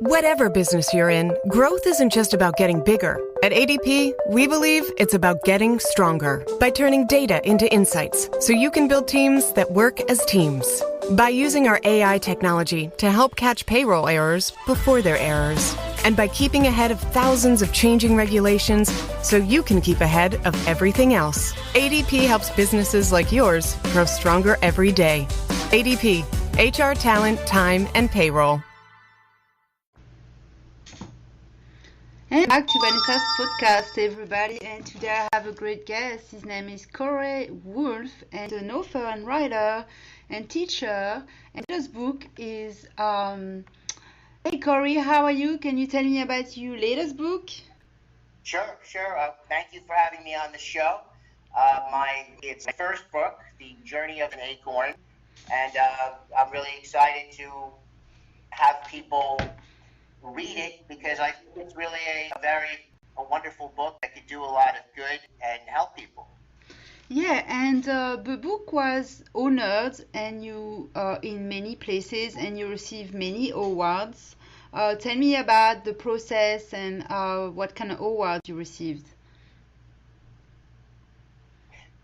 Whatever business you're in, growth isn't just about getting bigger. At ADP, we believe it's about getting stronger by turning data into insights so you can build teams that work as teams. By using our AI technology to help catch payroll errors before they're errors. And by keeping ahead of thousands of changing regulations so you can keep ahead of everything else. ADP helps businesses like yours grow stronger every day. ADP, HR talent, time, and payroll. And back to Vanessa's podcast, everybody. And today I have a great guest. His name is Correy Wolf, and an author and writer and teacher. And his book is Hey Correy, how are you? Can you tell me about your latest book? Sure. Thank you for having me on the show. It's my first book, The Journey of an Acorn, and I'm really excited to have people read it because I think it's really a wonderful book that could do a lot of good and help people. Yeah, and the book was honored and you in many places, and you received many awards. Tell me about the process and what kind of awards you received.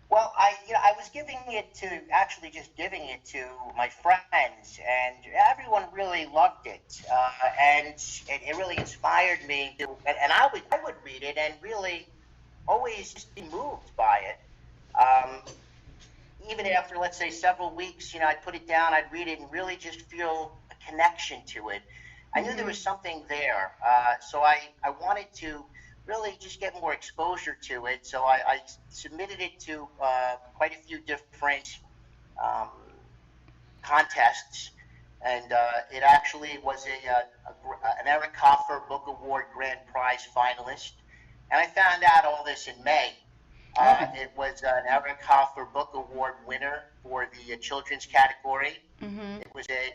Well, I was giving it to my friends, and everyone really loved it, and it really inspired me to, and I would read it and really always just be moved by it. Even after, let's say, several weeks, I'd put it down, I'd read it, and really just feel a connection to it. I knew there was something there, so I wanted to really just get more exposure to it. So I submitted it to quite a few different contests, and it actually was an Eric Hoffer Book Award Grand Prize finalist. And I found out all this in May. It was an Eric Hoffer Book Award winner for the children's category. Mm-hmm. It was a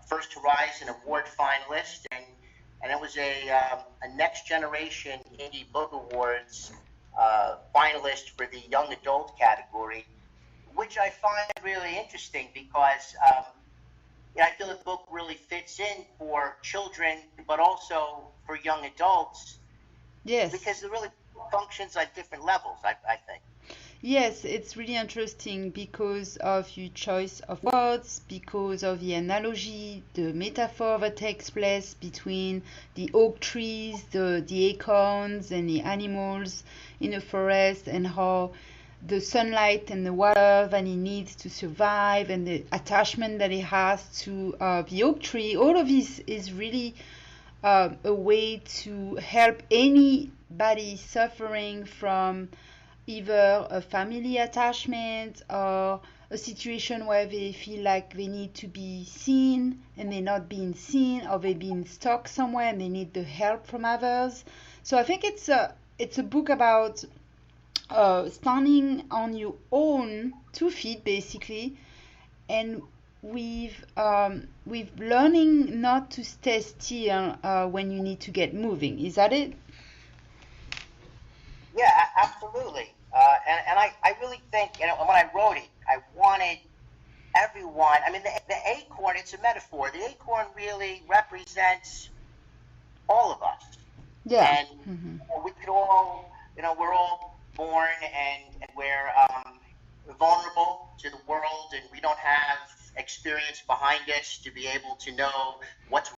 First Horizon Award finalist, and it was a Next Generation Indie Book Awards finalist for the young adult category, which I find really interesting because I feel the book really fits in for children, but also for young adults. Yes. Because it really functions at different levels, I think. Yes, it's really interesting because of your choice of words, because of the analogy, the metaphor that takes place between the oak trees, the acorns, and the animals in the forest, and how the sunlight and the water that he needs to survive, and the attachment that he has to the oak tree. All of this is really a way to help anybody suffering from either a family attachment or a situation where they feel like they need to be seen and they're not being seen, or they're being stuck somewhere and they need the help from others. So I think it's a book about standing on your own 2 feet basically, and with learning not to stay still when you need to get moving. Is that it? Yeah, absolutely. And I really think, when I wrote it, I wanted everyone, the acorn, it's a metaphor. The acorn really represents all of us. Yeah. And we could all, we're all born and we're vulnerable to the world, and we don't have experience behind us to be able to know what's